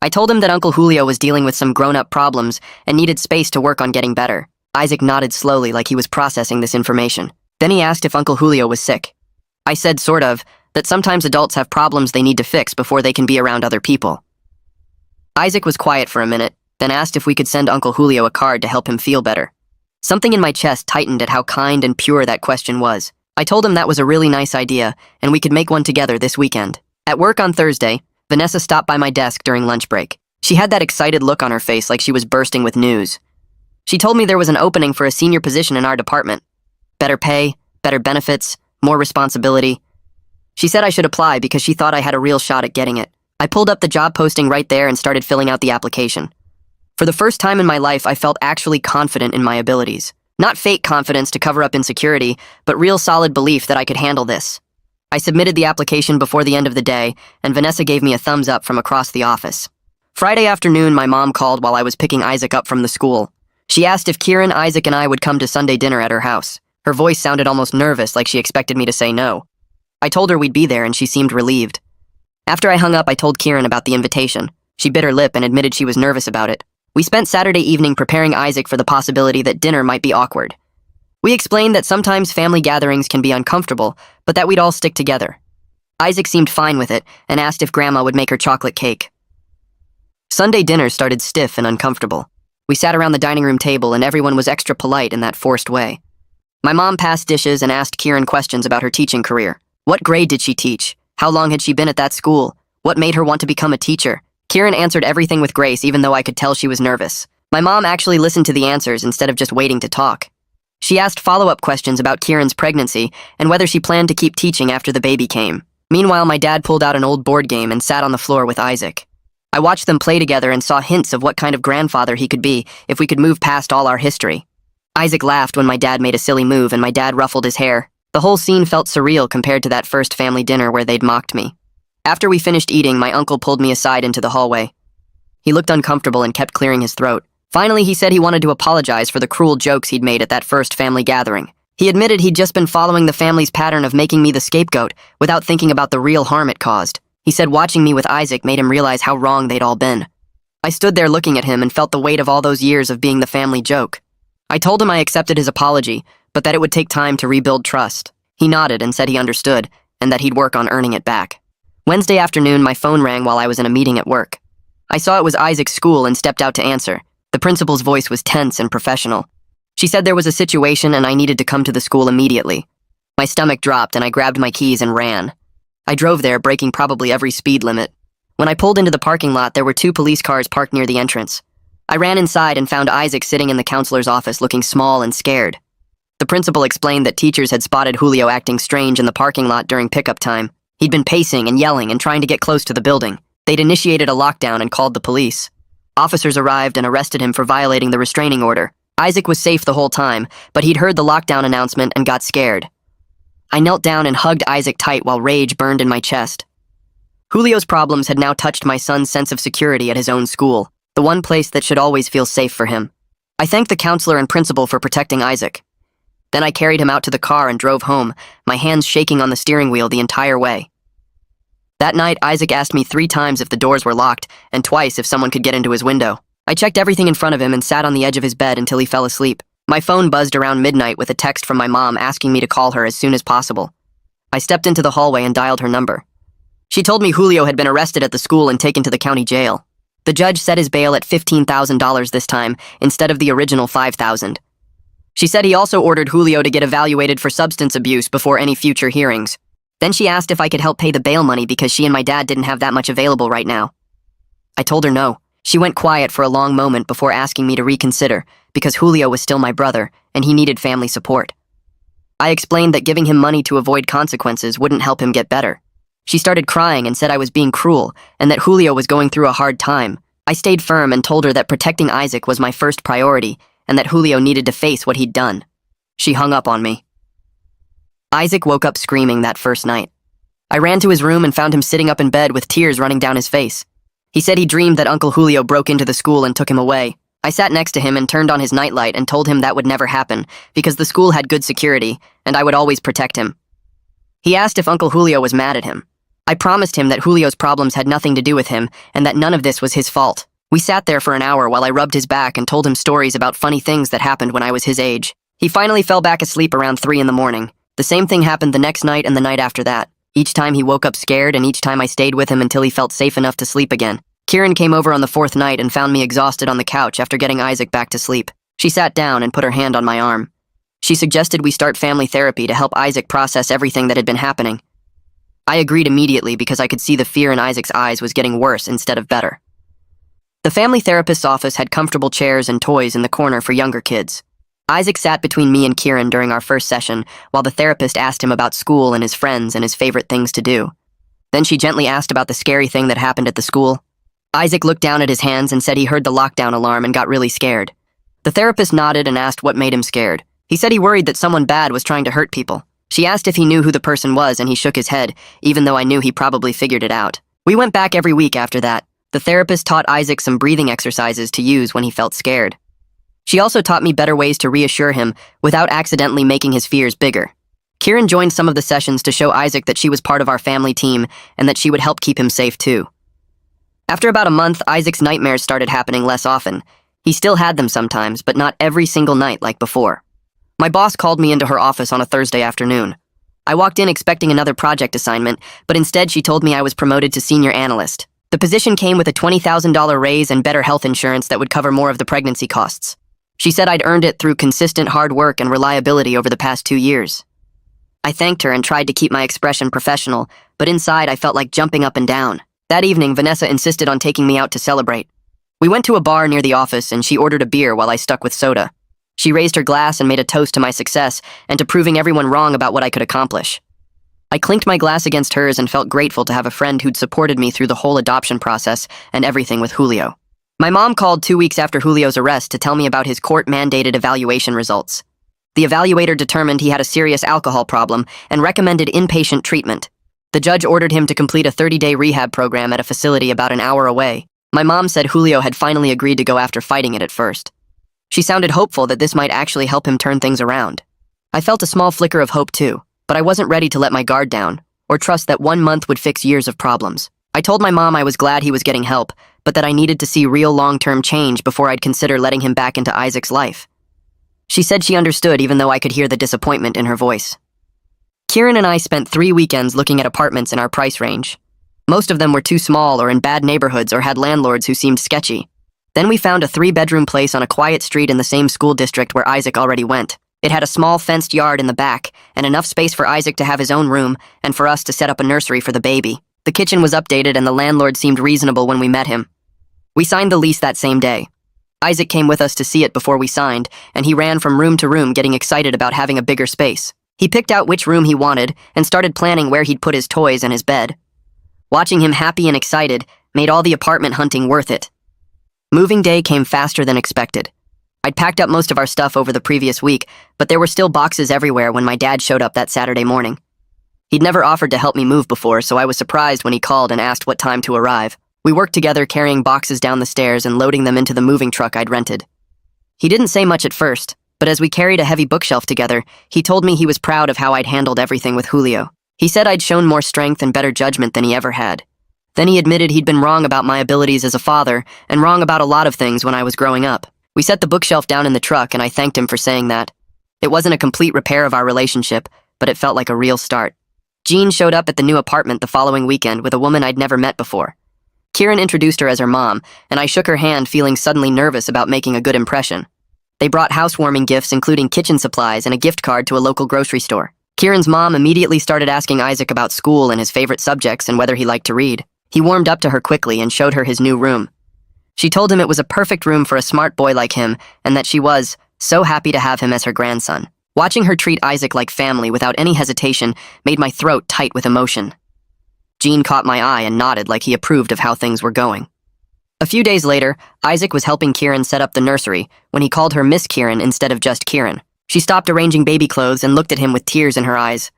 I told him that Uncle Julio was dealing with some grown-up problems and needed space to work on getting better. Isaac nodded slowly like he was processing this information. Then he asked if Uncle Julio was sick. I said, sort of, that sometimes adults have problems they need to fix before they can be around other people. Isaac was quiet for a minute, then asked if we could send Uncle Julio a card to help him feel better. Something in my chest tightened at how kind and pure that question was. I told him that was a really nice idea, and we could make one together this weekend. At work on Thursday, Vanessa stopped by my desk during lunch break. She had that excited look on her face like she was bursting with news. She told me there was an opening for a senior position in our department. Better pay, better benefits, more responsibility. She said I should apply because she thought I had a real shot at getting it. I pulled up the job posting right there and started filling out the application. For the first time in my life, I felt actually confident in my abilities. Not fake confidence to cover up insecurity, but real solid belief that I could handle this. I submitted the application before the end of the day, and Vanessa gave me a thumbs up from across the office. Friday afternoon, my mom called while I was picking Isaac up from the school. She asked if Kieran, Isaac, and I would come to Sunday dinner at her house. Her voice sounded almost nervous, like she expected me to say no. I told her we'd be there, and she seemed relieved. After I hung up, I told Kieran about the invitation. She bit her lip and admitted she was nervous about it. We spent Saturday evening preparing Isaac for the possibility that dinner might be awkward. We explained that sometimes family gatherings can be uncomfortable, but that we'd all stick together. Isaac seemed fine with it and asked if Grandma would make her chocolate cake. Sunday dinner started stiff and uncomfortable. We sat around the dining room table and everyone was extra polite in that forced way. My mom passed dishes and asked Kieran questions about her teaching career. What grade did she teach? How long had she been at that school? What made her want to become a teacher? Kieran answered everything with grace, even though I could tell she was nervous. My mom actually listened to the answers instead of just waiting to talk. She asked follow-up questions about Kieran's pregnancy and whether she planned to keep teaching after the baby came. Meanwhile, my dad pulled out an old board game and sat on the floor with Isaac. I watched them play together and saw hints of what kind of grandfather he could be if we could move past all our history. Isaac laughed when my dad made a silly move and my dad ruffled his hair. The whole scene felt surreal compared to that first family dinner where they'd mocked me. After we finished eating, my uncle pulled me aside into the hallway. He looked uncomfortable and kept clearing his throat. Finally, he said he wanted to apologize for the cruel jokes he'd made at that first family gathering. He admitted he'd just been following the family's pattern of making me the scapegoat without thinking about the real harm it caused. He said watching me with Isaac made him realize how wrong they'd all been. I stood there looking at him and felt the weight of all those years of being the family joke. I told him I accepted his apology, but that it would take time to rebuild trust. He nodded and said he understood, and that he'd work on earning it back. Wednesday afternoon, my phone rang while I was in a meeting at work. I saw it was Isaac's school and stepped out to answer. The principal's voice was tense and professional. She said there was a situation and I needed to come to the school immediately. My stomach dropped and I grabbed my keys and ran. I drove there, breaking probably every speed limit. When I pulled into the parking lot, there were 2 police cars parked near the entrance. I ran inside and found Isaac sitting in the counselor's office looking small and scared. The principal explained that teachers had spotted Julio acting strange in the parking lot during pickup time. He'd been pacing and yelling and trying to get close to the building. They'd initiated a lockdown and called the police. Officers arrived and arrested him for violating the restraining order. Isaac was safe the whole time, but he'd heard the lockdown announcement and got scared. I knelt down and hugged Isaac tight while rage burned in my chest. Julio's problems had now touched my son's sense of security at his own school, the one place that should always feel safe for him. I thanked the counselor and principal for protecting Isaac. Then I carried him out to the car and drove home, my hands shaking on the steering wheel the entire way. That night, Isaac asked me 3 times if the doors were locked, and twice if someone could get into his window. I checked everything in front of him and sat on the edge of his bed until he fell asleep. My phone buzzed around midnight with a text from my mom asking me to call her as soon as possible. I stepped into the hallway and dialed her number. She told me Julio had been arrested at the school and taken to the county jail. The judge set his bail at $15,000 this time, instead of the original $5,000. She said he also ordered Julio to get evaluated for substance abuse before any future hearings. Then she asked if I could help pay the bail money because she and my dad didn't have that much available right now. I told her no. She went quiet for a long moment before asking me to reconsider because Julio was still my brother and he needed family support. I explained that giving him money to avoid consequences wouldn't help him get better. She started crying and said I was being cruel and that Julio was going through a hard time. I stayed firm and told her that protecting Isaac was my first priority and that Julio needed to face what he'd done. She hung up on me. Isaac woke up screaming that first night. I ran to his room and found him sitting up in bed with tears running down his face. He said he dreamed that Uncle Julio broke into the school and took him away. I sat next to him and turned on his nightlight and told him that would never happen because the school had good security and I would always protect him. He asked if Uncle Julio was mad at him. I promised him that Julio's problems had nothing to do with him and that none of this was his fault. We sat there for an hour while I rubbed his back and told him stories about funny things that happened when I was his age. He finally fell back asleep around 3 in the morning. The same thing happened the next night and the night after that. Each time he woke up scared and each time I stayed with him until he felt safe enough to sleep again. Kieran came over on the 4th night and found me exhausted on the couch after getting Isaac back to sleep. She sat down and put her hand on my arm. She suggested we start family therapy to help Isaac process everything that had been happening. I agreed immediately because I could see the fear in Isaac's eyes was getting worse instead of better. The family therapist's office had comfortable chairs and toys in the corner for younger kids. Isaac sat between me and Kieran during our first session while the therapist asked him about school and his friends and his favorite things to do. Then she gently asked about the scary thing that happened at the school. Isaac looked down at his hands and said he heard the lockdown alarm and got really scared. The therapist nodded and asked what made him scared. He said he worried that someone bad was trying to hurt people. She asked if he knew who the person was and he shook his head, even though I knew he probably figured it out. We went back every week after that. The therapist taught Isaac some breathing exercises to use when he felt scared. She also taught me better ways to reassure him without accidentally making his fears bigger. Kieran joined some of the sessions to show Isaac that she was part of our family team and that she would help keep him safe too. After about a month, Isaac's nightmares started happening less often. He still had them sometimes, but not every single night like before. My boss called me into her office on a Thursday afternoon. I walked in expecting another project assignment, but instead she told me I was promoted to senior analyst. The position came with a $20,000 raise and better health insurance that would cover more of the pregnancy costs. She said I'd earned it through consistent hard work and reliability over the past 2 years. I thanked her and tried to keep my expression professional, but inside I felt like jumping up and down. That evening, Vanessa insisted on taking me out to celebrate. We went to a bar near the office and she ordered a beer while I stuck with soda. She raised her glass and made a toast to my success and to proving everyone wrong about what I could accomplish. I clinked my glass against hers and felt grateful to have a friend who'd supported me through the whole adoption process and everything with Julio. My mom called 2 weeks after Julio's arrest to tell me about his court-mandated evaluation results. The evaluator determined he had a serious alcohol problem and recommended inpatient treatment. The judge ordered him to complete a 30-day rehab program at a facility about an hour away. My mom said Julio had finally agreed to go after fighting it at first. She sounded hopeful that this might actually help him turn things around. I felt a small flicker of hope too, but I wasn't ready to let my guard down or trust that 1 month would fix years of problems. I told my mom I was glad he was getting help, but that I needed to see real long-term change before I'd consider letting him back into Isaac's life. She said she understood even though I could hear the disappointment in her voice. Kieran and I spent 3 weekends looking at apartments in our price range. Most of them were too small or in bad neighborhoods or had landlords who seemed sketchy. Then we found a 3-bedroom place on a quiet street in the same school district where Isaac already went. It had a small fenced yard in the back and enough space for Isaac to have his own room and for us to set up a nursery for the baby. The kitchen was updated and the landlord seemed reasonable when we met him. We signed the lease that same day. Isaac came with us to see it before we signed, and he ran from room to room getting excited about having a bigger space. He picked out which room he wanted and started planning where he'd put his toys and his bed. Watching him happy and excited made all the apartment hunting worth it. Moving day came faster than expected. I'd packed up most of our stuff over the previous week, but there were still boxes everywhere when my dad showed up that Saturday morning. He'd never offered to help me move before, so I was surprised when he called and asked what time to arrive. We worked together carrying boxes down the stairs and loading them into the moving truck I'd rented. He didn't say much at first, but as we carried a heavy bookshelf together, he told me he was proud of how I'd handled everything with Julio. He said I'd shown more strength and better judgment than he ever had. Then he admitted he'd been wrong about my abilities as a father and wrong about a lot of things when I was growing up. We set the bookshelf down in the truck and I thanked him for saying that. It wasn't a complete repair of our relationship, but it felt like a real start. Jean showed up at the new apartment the following weekend with a woman I'd never met before. Kieran introduced her as her mom, and I shook her hand feeling suddenly nervous about making a good impression. They brought housewarming gifts including kitchen supplies and a gift card to a local grocery store. Kieran's mom immediately started asking Isaac about school and his favorite subjects and whether he liked to read. He warmed up to her quickly and showed her his new room. She told him it was a perfect room for a smart boy like him and that she was so happy to have him as her grandson. Watching her treat Isaac like family without any hesitation made my throat tight with emotion. Jean caught my eye and nodded like he approved of how things were going. A few days later, Isaac was helping Kieran set up the nursery when he called her Miss Kieran instead of just Kieran. She stopped arranging baby clothes and looked at him with tears in her eyes.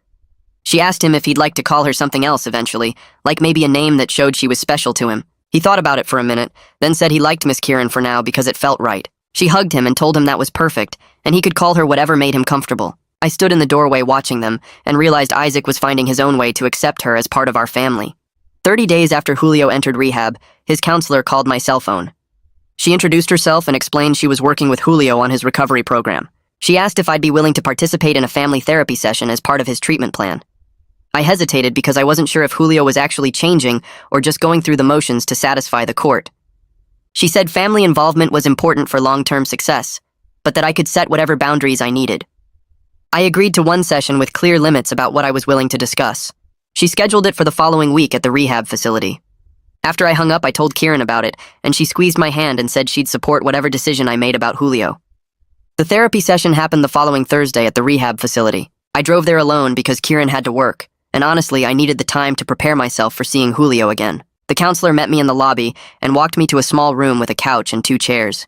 She asked him if he'd like to call her something else eventually, like maybe a name that showed she was special to him. He thought about it for a minute, then said he liked Miss Kieran for now because it felt right. She hugged him and told him that was perfect, and he could call her whatever made him comfortable. I stood in the doorway watching them and realized Isaac was finding his own way to accept her as part of our family. 30 days after Julio entered rehab, his counselor called my cell phone. She introduced herself and explained she was working with Julio on his recovery program. She asked if I'd be willing to participate in a family therapy session as part of his treatment plan. I hesitated because I wasn't sure if Julio was actually changing or just going through the motions to satisfy the court. She said family involvement was important for long-term success, but that I could set whatever boundaries I needed. I agreed to one session with clear limits about what I was willing to discuss. She scheduled it for the following week at the rehab facility. After I hung up, I told Kieran about it, and she squeezed my hand and said she'd support whatever decision I made about Julio. The therapy session happened the following Thursday at the rehab facility. I drove there alone because Kieran had to work, and honestly, I needed the time to prepare myself for seeing Julio again. The counselor met me in the lobby and walked me to a small room with a couch and 2 chairs.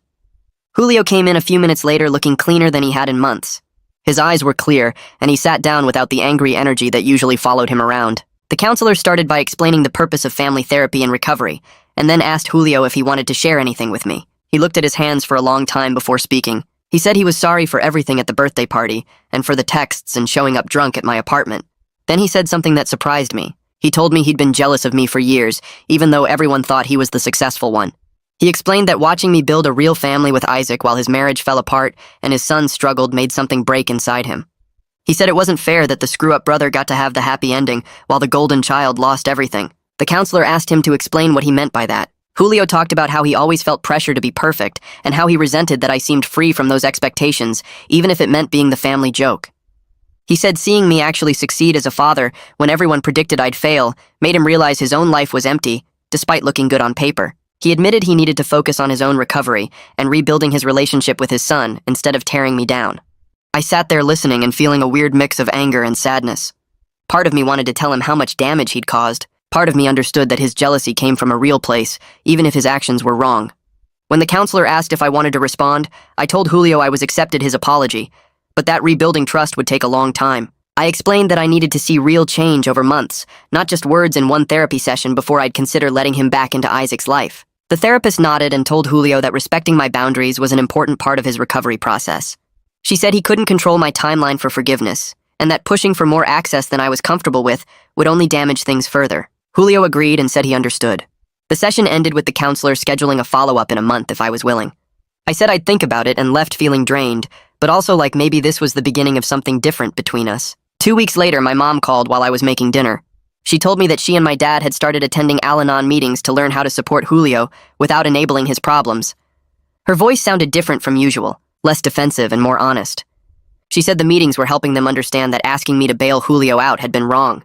Julio came in a few minutes later looking cleaner than he had in months. His eyes were clear, and he sat down without the angry energy that usually followed him around. The counselor started by explaining the purpose of family therapy and recovery, and then asked Julio if he wanted to share anything with me. He looked at his hands for a long time before speaking. He said he was sorry for everything at the birthday party, and for the texts and showing up drunk at my apartment. Then he said something that surprised me. He told me he'd been jealous of me for years, even though everyone thought he was the successful one. He explained that watching me build a real family with Isaac while his marriage fell apart and his son struggled made something break inside him. He said it wasn't fair that the screw-up brother got to have the happy ending while the golden child lost everything. The counselor asked him to explain what he meant by that. Julio talked about how he always felt pressure to be perfect and how he resented that I seemed free from those expectations, even if it meant being the family joke. He said seeing me actually succeed as a father when everyone predicted I'd fail made him realize his own life was empty despite looking good on paper. He admitted he needed to focus on his own recovery and rebuilding his relationship with his son instead of tearing me down. I sat there listening and feeling a weird mix of anger and sadness. Part of me wanted to tell him how much damage he'd caused. Part of me understood that his jealousy came from a real place, even if his actions were wrong. When the counselor asked if I wanted to respond, I told Julio I was accepted his apology, but that rebuilding trust would take a long time. I explained that I needed to see real change over months, not just words in one therapy session before I'd consider letting him back into Isaac's life. The therapist nodded and told Julio that respecting my boundaries was an important part of his recovery process. She said he couldn't control my timeline for forgiveness, and that pushing for more access than I was comfortable with would only damage things further. Julio agreed and said he understood. The session ended with the counselor scheduling a follow-up in a month if I was willing. I said I'd think about it and left feeling drained, but also like maybe this was the beginning of something different between us. 2 weeks later, my mom called while I was making dinner. She told me that she and my dad had started attending Al-Anon meetings to learn how to support Julio without enabling his problems. Her voice sounded different from usual, less defensive and more honest. She said the meetings were helping them understand that asking me to bail Julio out had been wrong.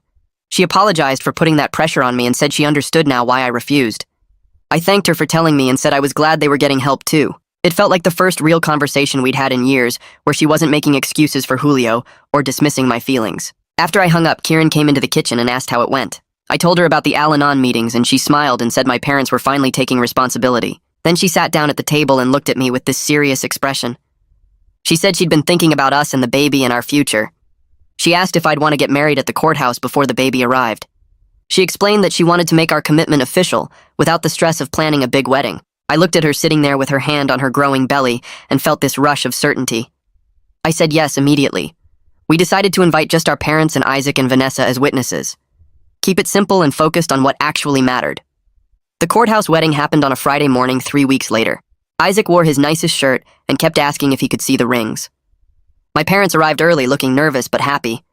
She apologized for putting that pressure on me and said she understood now why I refused. I thanked her for telling me and said I was glad they were getting help too. It felt like the first real conversation we'd had in years, where she wasn't making excuses for Julio or dismissing my feelings. After I hung up, Kieran came into the kitchen and asked how it went. I told her about the Al-Anon meetings and she smiled and said my parents were finally taking responsibility. Then she sat down at the table and looked at me with this serious expression. She said she'd been thinking about us and the baby and our future. She asked if I'd want to get married at the courthouse before the baby arrived. She explained that she wanted to make our commitment official without the stress of planning a big wedding. I looked at her sitting there with her hand on her growing belly and felt this rush of certainty. I said yes immediately. We decided to invite just our parents and Isaac and Vanessa as witnesses. Keep it simple and focused on what actually mattered. The courthouse wedding happened on a Friday morning 3 weeks later. Isaac wore his nicest shirt and kept asking if he could see the rings. My parents arrived early, looking nervous but happy.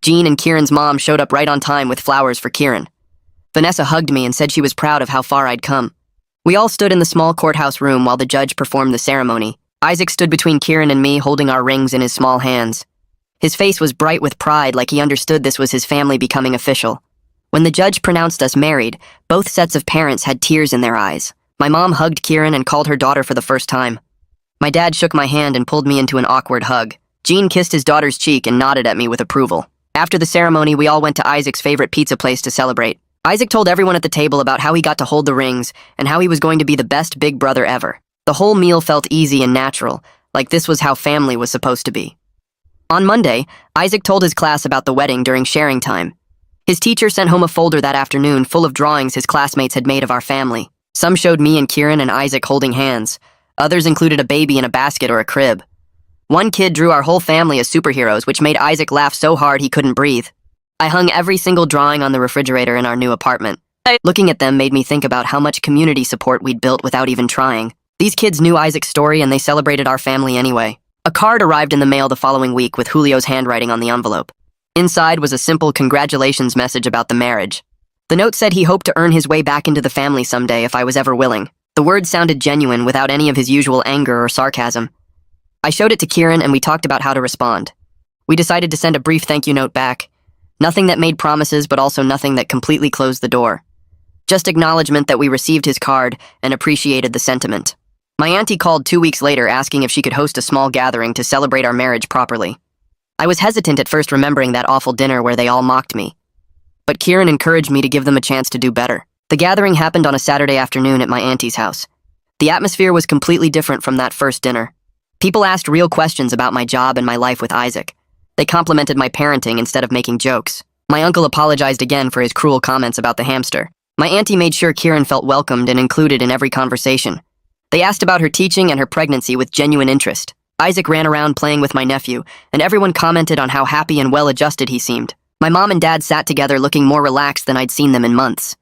Jean and Kieran's mom showed up right on time with flowers for Kieran. Vanessa hugged me and said she was proud of how far I'd come. We all stood in the small courthouse room while the judge performed the ceremony. Isaac stood between Kieran and me, holding our rings in his small hands. His face was bright with pride, like he understood this was his family becoming official. When the judge pronounced us married, both sets of parents had tears in their eyes. My mom hugged Kieran and called her daughter for the first time. My dad shook my hand and pulled me into an awkward hug. Jean kissed his daughter's cheek and nodded at me with approval. After the ceremony, we all went to Isaac's favorite pizza place to celebrate. Isaac told everyone at the table about how he got to hold the rings and how he was going to be the best big brother ever. The whole meal felt easy and natural, like this was how family was supposed to be. On Monday, Isaac told his class about the wedding during sharing time. His teacher sent home a folder that afternoon full of drawings his classmates had made of our family. Some showed me and Kieran and Isaac holding hands. Others included a baby in a basket or a crib. One kid drew our whole family as superheroes, which made Isaac laugh so hard he couldn't breathe. I hung every single drawing on the refrigerator in our new apartment. Looking at them made me think about how much community support we'd built without even trying. These kids knew Isaac's story and they celebrated our family anyway. A card arrived in the mail the following week with Julio's handwriting on the envelope. Inside was a simple congratulations message about the marriage. The note said he hoped to earn his way back into the family someday if I was ever willing. The words sounded genuine without any of his usual anger or sarcasm. I showed it to Kieran and we talked about how to respond. We decided to send a brief thank you note back. Nothing that made promises, but also nothing that completely closed the door. Just acknowledgement that we received his card and appreciated the sentiment. My auntie called 2 weeks later asking if she could host a small gathering to celebrate our marriage properly. I was hesitant at first, remembering that awful dinner where they all mocked me. But Kieran encouraged me to give them a chance to do better. The gathering happened on a Saturday afternoon at my auntie's house. The atmosphere was completely different from that first dinner. People asked real questions about my job and my life with Isaac. They complimented my parenting instead of making jokes. My uncle apologized again for his cruel comments about the hamster. My auntie made sure Kieran felt welcomed and included in every conversation. They asked about her teaching and her pregnancy with genuine interest. Isaac ran around playing with my nephew, and everyone commented on how happy and well-adjusted he seemed. My mom and dad sat together looking more relaxed than I'd seen them in months.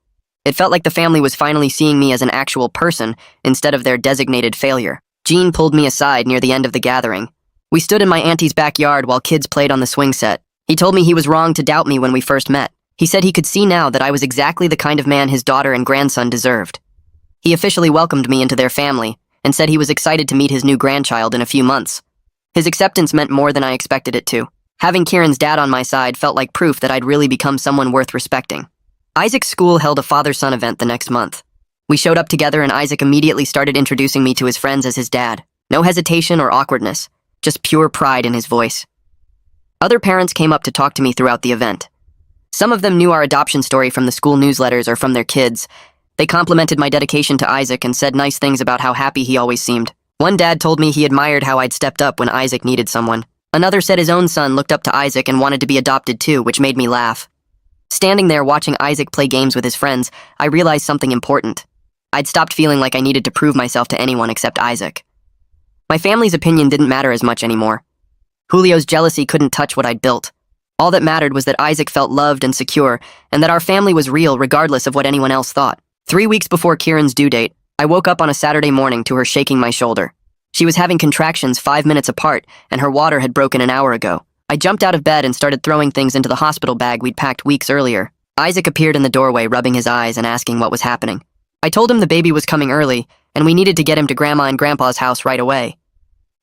It felt like the family was finally seeing me as an actual person instead of their designated failure. Jean pulled me aside near the end of the gathering. We stood in my auntie's backyard while kids played on the swing set. He told me he was wrong to doubt me when we first met. He said he could see now that I was exactly the kind of man his daughter and grandson deserved. He officially welcomed me into their family and said he was excited to meet his new grandchild in a few months. His acceptance meant more than I expected it to. Having Kieran's dad on my side felt like proof that I'd really become someone worth respecting. Isaac's school held a father-son event the next month. We showed up together and Isaac immediately started introducing me to his friends as his dad. No hesitation or awkwardness, just pure pride in his voice. Other parents came up to talk to me throughout the event. Some of them knew our adoption story from the school newsletters or from their kids. They complimented my dedication to Isaac and said nice things about how happy he always seemed. One dad told me he admired how I'd stepped up when Isaac needed someone. Another said his own son looked up to Isaac and wanted to be adopted too, which made me laugh. Standing there watching Isaac play games with his friends, I realized something important. I'd stopped feeling like I needed to prove myself to anyone except Isaac. My family's opinion didn't matter as much anymore. Julio's jealousy couldn't touch what I'd built. All that mattered was that Isaac felt loved and secure, and that our family was real regardless of what anyone else thought. 3 weeks before Kieran's due date, I woke up on a Saturday morning to her shaking my shoulder. She was having contractions 5 minutes apart, and her water had broken an hour ago. I jumped out of bed and started throwing things into the hospital bag we'd packed weeks earlier. Isaac appeared in the doorway, rubbing his eyes and asking what was happening. I told him the baby was coming early, and we needed to get him to Grandma and Grandpa's house right away.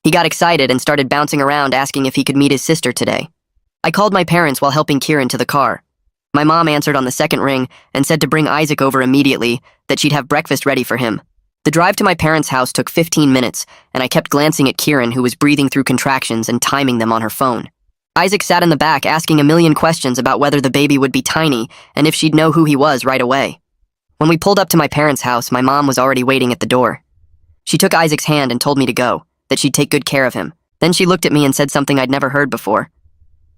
He got excited and started bouncing around asking if he could meet his sister today. I called my parents while helping Kieran to the car. My mom answered on the second ring and said to bring Isaac over immediately, that she'd have breakfast ready for him. The drive to my parents' house took 15 minutes, and I kept glancing at Kieran, who was breathing through contractions and timing them on her phone. Isaac sat in the back asking a million questions about whether the baby would be tiny and if she'd know who he was right away. When we pulled up to my parents' house, my mom was already waiting at the door. She took Isaac's hand and told me to go, that she'd take good care of him. Then she looked at me and said something I'd never heard before.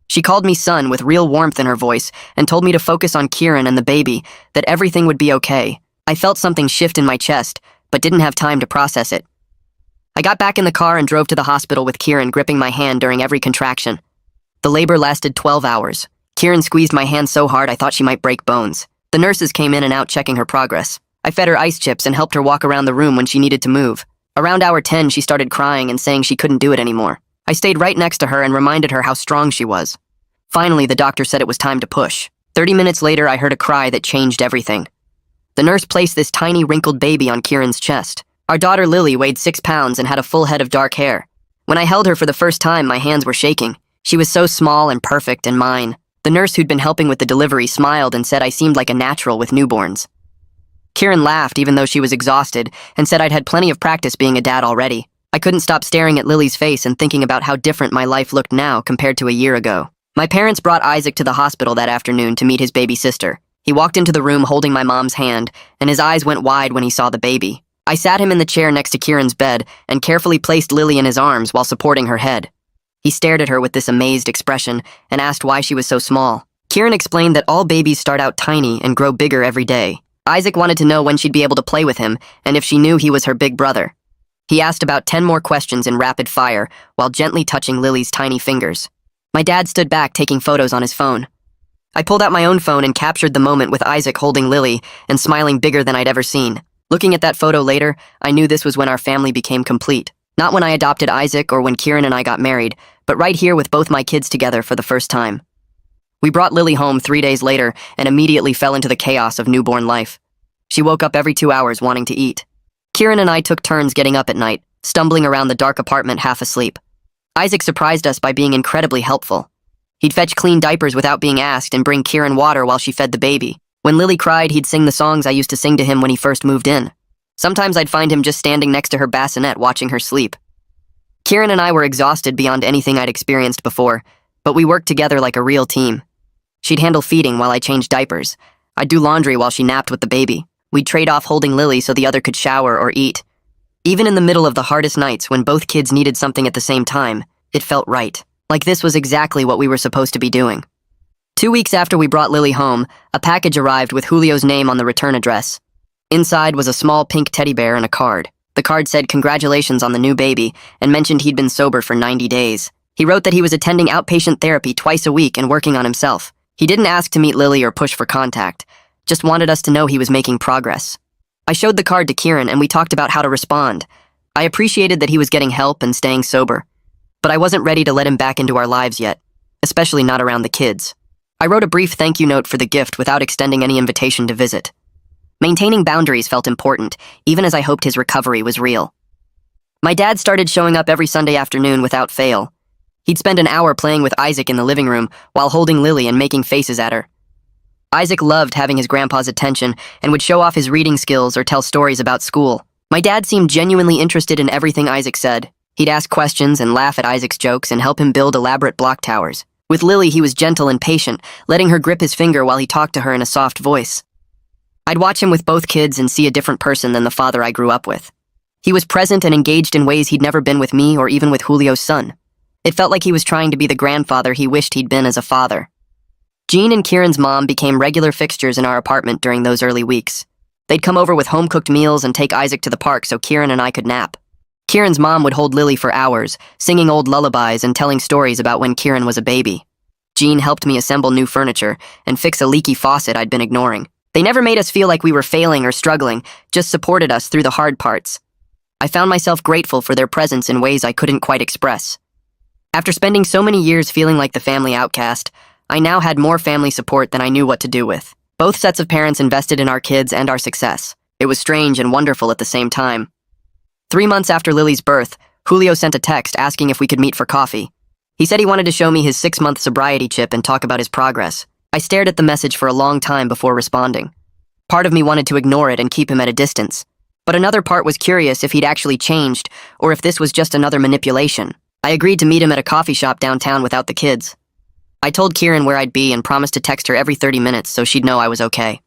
She called me son with real warmth in her voice and told me to focus on Kieran and the baby, that everything would be okay. I felt something shift in my chest, but didn't have time to process it. I got back in the car and drove to the hospital with Kieran gripping my hand during every contraction. The labor lasted 12 hours. Kieran squeezed my hand so hard I thought she might break bones. The nurses came in and out checking her progress. I fed her ice chips and helped her walk around the room when she needed to move. Around hour 10, she started crying and saying she couldn't do it anymore. I stayed right next to her and reminded her how strong she was. Finally, the doctor said it was time to push. 30 minutes later, I heard a cry that changed everything. The nurse placed this tiny wrinkled baby on Kieran's chest. Our daughter Lily weighed 6 pounds and had a full head of dark hair. When I held her for the first time, my hands were shaking. She was so small and perfect and mine. The nurse who'd been helping with the delivery smiled and said I seemed like a natural with newborns. Kieran laughed even though she was exhausted and said I'd had plenty of practice being a dad already. I couldn't stop staring at Lily's face and thinking about how different my life looked now compared to a year ago. My parents brought Isaac to the hospital that afternoon to meet his baby sister. He walked into the room holding my mom's hand, and his eyes went wide when he saw the baby. I sat him in the chair next to Kieran's bed and carefully placed Lily in his arms while supporting her head. He stared at her with this amazed expression and asked why she was so small. Kieran explained that all babies start out tiny and grow bigger every day. Isaac wanted to know when she'd be able to play with him and if she knew he was her big brother. He asked about 10 more questions in rapid fire while gently touching Lily's tiny fingers. My dad stood back taking photos on his phone. I pulled out my own phone and captured the moment with Isaac holding Lily and smiling bigger than I'd ever seen. Looking at that photo later, I knew this was when our family became complete. Not when I adopted Isaac or when Kieran and I got married, but right here with both my kids together for the first time. We brought Lily home 3 days later and immediately fell into the chaos of newborn life. She woke up every 2 hours wanting to eat. Kieran and I took turns getting up at night, stumbling around the dark apartment half asleep. Isaac surprised us by being incredibly helpful. He'd fetch clean diapers without being asked and bring Kieran water while she fed the baby. When Lily cried, he'd sing the songs I used to sing to him when he first moved in. Sometimes I'd find him just standing next to her bassinet watching her sleep. Kieran and I were exhausted beyond anything I'd experienced before, but we worked together like a real team. She'd handle feeding while I changed diapers. I'd do laundry while she napped with the baby. We'd trade off holding Lily so the other could shower or eat. Even in the middle of the hardest nights when both kids needed something at the same time, it felt right. Like this was exactly what we were supposed to be doing. 2 weeks after we brought Lily home, a package arrived with Julio's name on the return address. Inside was a small pink teddy bear and a card. The card said congratulations on the new baby and mentioned he'd been sober for 90 days. He wrote that he was attending outpatient therapy twice a week and working on himself. He didn't ask to meet Lily or push for contact, just wanted us to know he was making progress. I showed the card to Kieran and we talked about how to respond. I appreciated that he was getting help and staying sober, but I wasn't ready to let him back into our lives yet, especially not around the kids. I wrote a brief thank you note for the gift without extending any invitation to visit. Maintaining boundaries felt important, even as I hoped his recovery was real. My dad started showing up every Sunday afternoon without fail. He'd spend an hour playing with Isaac in the living room while holding Lily and making faces at her. Isaac loved having his grandpa's attention and would show off his reading skills or tell stories about school. My dad seemed genuinely interested in everything Isaac said. He'd ask questions and laugh at Isaac's jokes and help him build elaborate block towers. With Lily, he was gentle and patient, letting her grip his finger while he talked to her in a soft voice. I'd watch him with both kids and see a different person than the father I grew up with. He was present and engaged in ways he'd never been with me or even with Julio's son. It felt like he was trying to be the grandfather he wished he'd been as a father. Jean and Kieran's mom became regular fixtures in our apartment during those early weeks. They'd come over with home-cooked meals and take Isaac to the park so Kieran and I could nap. Kieran's mom would hold Lily for hours, singing old lullabies and telling stories about when Kieran was a baby. Jean helped me assemble new furniture and fix a leaky faucet I'd been ignoring. They never made us feel like we were failing or struggling, just supported us through the hard parts. I found myself grateful for their presence in ways I couldn't quite express. After spending so many years feeling like the family outcast, I now had more family support than I knew what to do with. Both sets of parents invested in our kids and our success. It was strange and wonderful at the same time. 3 months after Lily's birth, Julio sent a text asking if we could meet for coffee. He said he wanted to show me his 6-month sobriety chip and talk about his progress. I stared at the message for a long time before responding. Part of me wanted to ignore it and keep him at a distance, but another part was curious if he'd actually changed or if this was just another manipulation. I agreed to meet him at a coffee shop downtown without the kids. I told Kieran where I'd be and promised to text her every 30 minutes so she'd know I was okay.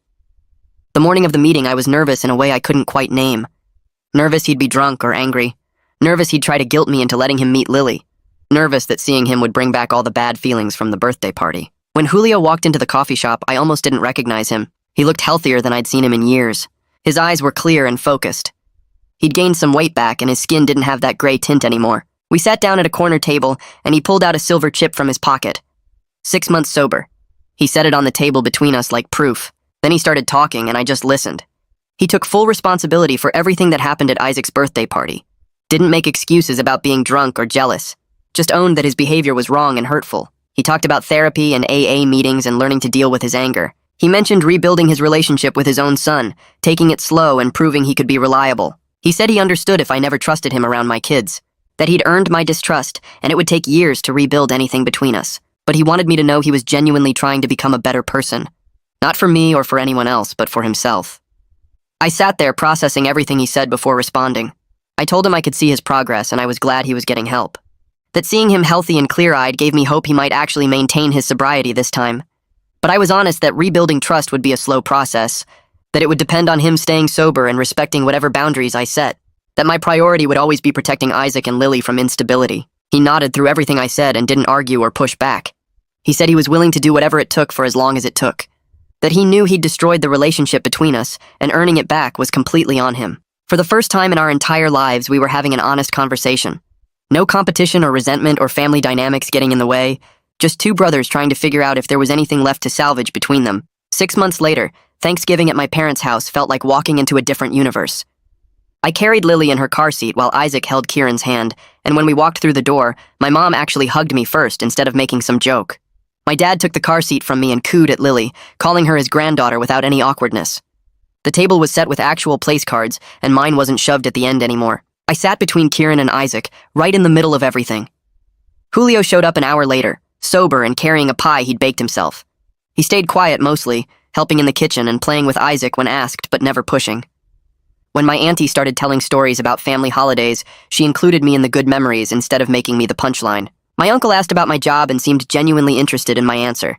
The morning of the meeting, I was nervous in a way I couldn't quite name. Nervous he'd be drunk or angry. Nervous he'd try to guilt me into letting him meet Lily. Nervous that seeing him would bring back all the bad feelings from the birthday party. When Julio walked into the coffee shop, I almost didn't recognize him. He looked healthier than I'd seen him in years. His eyes were clear and focused. He'd gained some weight back and his skin didn't have that gray tint anymore. We sat down at a corner table and he pulled out a silver chip from his pocket. 6 months sober. He set it on the table between us like proof. Then he started talking and I just listened. He took full responsibility for everything that happened at Isaac's birthday party. Didn't make excuses about being drunk or jealous. Just owned that his behavior was wrong and hurtful. He talked about therapy and AA meetings and learning to deal with his anger. He mentioned rebuilding his relationship with his own son, taking it slow and proving he could be reliable. He said he understood if I never trusted him around my kids, that he'd earned my distrust and it would take years to rebuild anything between us. But he wanted me to know he was genuinely trying to become a better person. Not for me or for anyone else, but for himself. I sat there processing everything he said before responding. I told him I could see his progress and I was glad he was getting help. That seeing him healthy and clear-eyed gave me hope he might actually maintain his sobriety this time. But I was honest that rebuilding trust would be a slow process, that it would depend on him staying sober and respecting whatever boundaries I set, that my priority would always be protecting Isaac and Lily from instability. He nodded through everything I said and didn't argue or push back. He said he was willing to do whatever it took for as long as it took. That he knew he'd destroyed the relationship between us, and earning it back was completely on him. For the first time in our entire lives, we were having an honest conversation. No competition or resentment or family dynamics getting in the way, just two brothers trying to figure out if there was anything left to salvage between them. 6 months later, Thanksgiving at my parents' house felt like walking into a different universe. I carried Lily in her car seat while Isaac held Kieran's hand, and when we walked through the door, my mom actually hugged me first instead of making some joke. My dad took the car seat from me and cooed at Lily, calling her his granddaughter without any awkwardness. The table was set with actual place cards, and mine wasn't shoved at the end anymore. I sat between Kieran and Isaac, right in the middle of everything. Julio showed up an hour later, sober and carrying a pie he'd baked himself. He stayed quiet mostly, helping in the kitchen and playing with Isaac when asked, but never pushing. When my auntie started telling stories about family holidays, she included me in the good memories instead of making me the punchline. My uncle asked about my job and seemed genuinely interested in my answer.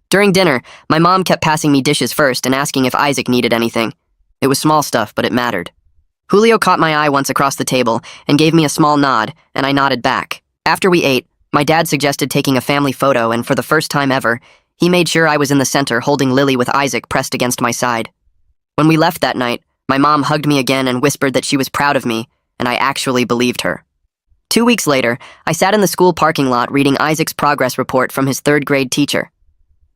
During dinner, my mom kept passing me dishes first and asking if Isaac needed anything. It was small stuff, but it mattered. Julio caught my eye once across the table and gave me a small nod, and I nodded back. After we ate, my dad suggested taking a family photo, and for the first time ever, he made sure I was in the center holding Lily with Isaac pressed against my side. When we left that night, my mom hugged me again and whispered that she was proud of me, and I actually believed her. 2 weeks later, I sat in the school parking lot reading Isaac's progress report from his 3rd grade teacher.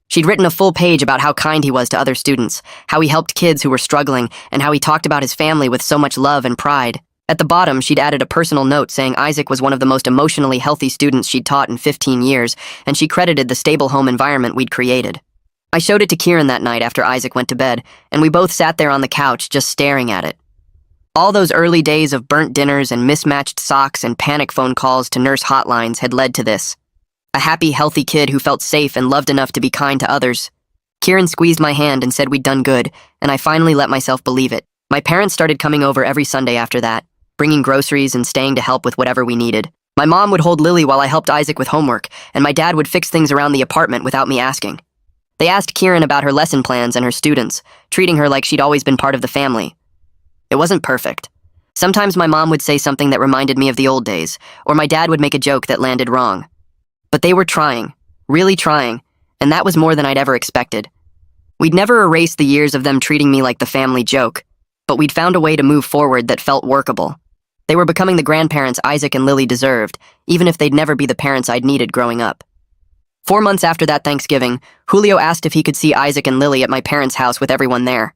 She'd written a full page about how kind he was to other students, how he helped kids who were struggling, and how he talked about his family with so much love and pride. At the bottom, she'd added a personal note saying Isaac was one of the most emotionally healthy students she'd taught in 15 years, and she credited the stable home environment we'd created. I showed it to Kieran that night after Isaac went to bed, and we both sat there on the couch just staring at it. All those early days of burnt dinners and mismatched socks and panic phone calls to nurse hotlines had led to this. A happy, healthy kid who felt safe and loved enough to be kind to others. Kieran squeezed my hand and said we'd done good, and I finally let myself believe it. My parents started coming over every Sunday after that, bringing groceries and staying to help with whatever we needed. My mom would hold Lily while I helped Isaac with homework, and my dad would fix things around the apartment without me asking. They asked Kieran about her lesson plans and her students, treating her like she'd always been part of the family. It wasn't perfect. Sometimes my mom would say something that reminded me of the old days, or my dad would make a joke that landed wrong. But they were trying, really trying, and that was more than I'd ever expected. We'd never erased the years of them treating me like the family joke, but we'd found a way to move forward that felt workable. They were becoming the grandparents Isaac and Lily deserved, even if they'd never be the parents I'd needed growing up. 4 months after that Thanksgiving, Julio asked if he could see Isaac and Lily at my parents' house with everyone there.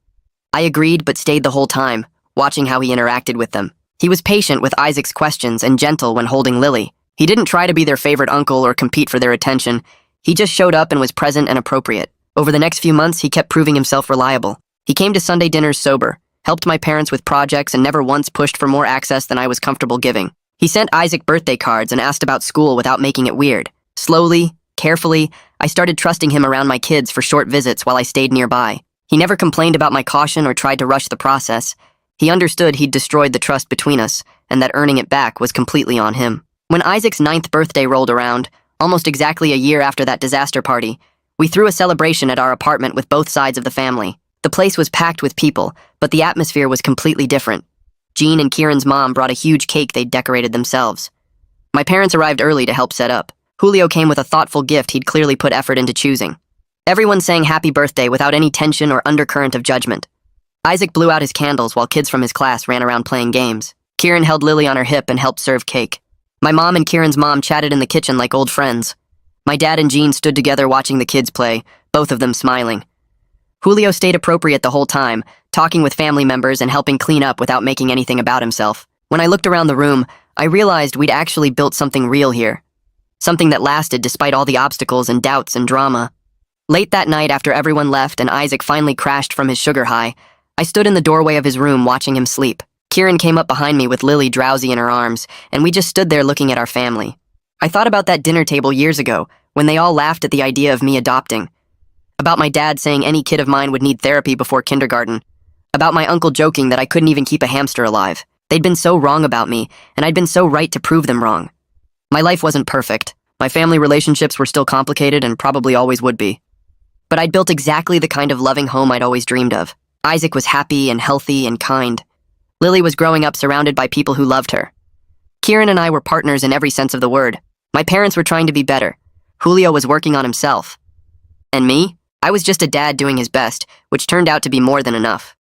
I agreed but stayed the whole time, watching how he interacted with them. He was patient with Isaac's questions and gentle when holding Lily. He didn't try to be their favorite uncle or compete for their attention. He just showed up and was present and appropriate. Over the next few months, he kept proving himself reliable. He came to Sunday dinners sober, helped my parents with projects, and never once pushed for more access than I was comfortable giving. He sent Isaac birthday cards and asked about school without making it weird. Slowly, carefully, I started trusting him around my kids for short visits while I stayed nearby. He never complained about my caution or tried to rush the process. He understood he'd destroyed the trust between us, and that earning it back was completely on him. When Isaac's 9th birthday rolled around, almost exactly a year after that disaster party, we threw a celebration at our apartment with both sides of the family. The place was packed with people, but the atmosphere was completely different. Jean and Kieran's mom brought a huge cake they'd decorated themselves. My parents arrived early to help set up. Julio came with a thoughtful gift he'd clearly put effort into choosing. Everyone sang happy birthday without any tension or undercurrent of judgment. Isaac blew out his candles while kids from his class ran around playing games. Kieran held Lily on her hip and helped serve cake. My mom and Kieran's mom chatted in the kitchen like old friends. My dad and Jean stood together watching the kids play, both of them smiling. Julio stayed appropriate the whole time, talking with family members and helping clean up without making anything about himself. When I looked around the room, I realized we'd actually built something real here. Something that lasted despite all the obstacles and doubts and drama. Late that night, after everyone left and Isaac finally crashed from his sugar high, I stood in the doorway of his room watching him sleep. Kieran came up behind me with Lily drowsy in her arms, and we just stood there looking at our family. I thought about that dinner table years ago, when they all laughed at the idea of me adopting. About my dad saying any kid of mine would need therapy before kindergarten. About my uncle joking that I couldn't even keep a hamster alive. They'd been so wrong about me, and I'd been so right to prove them wrong. My life wasn't perfect. My family relationships were still complicated and probably always would be. But I'd built exactly the kind of loving home I'd always dreamed of. Isaac was happy and healthy and kind. Lily was growing up surrounded by people who loved her. Kieran and I were partners in every sense of the word. My parents were trying to be better. Julio was working on himself. And me? I was just a dad doing his best, which turned out to be more than enough.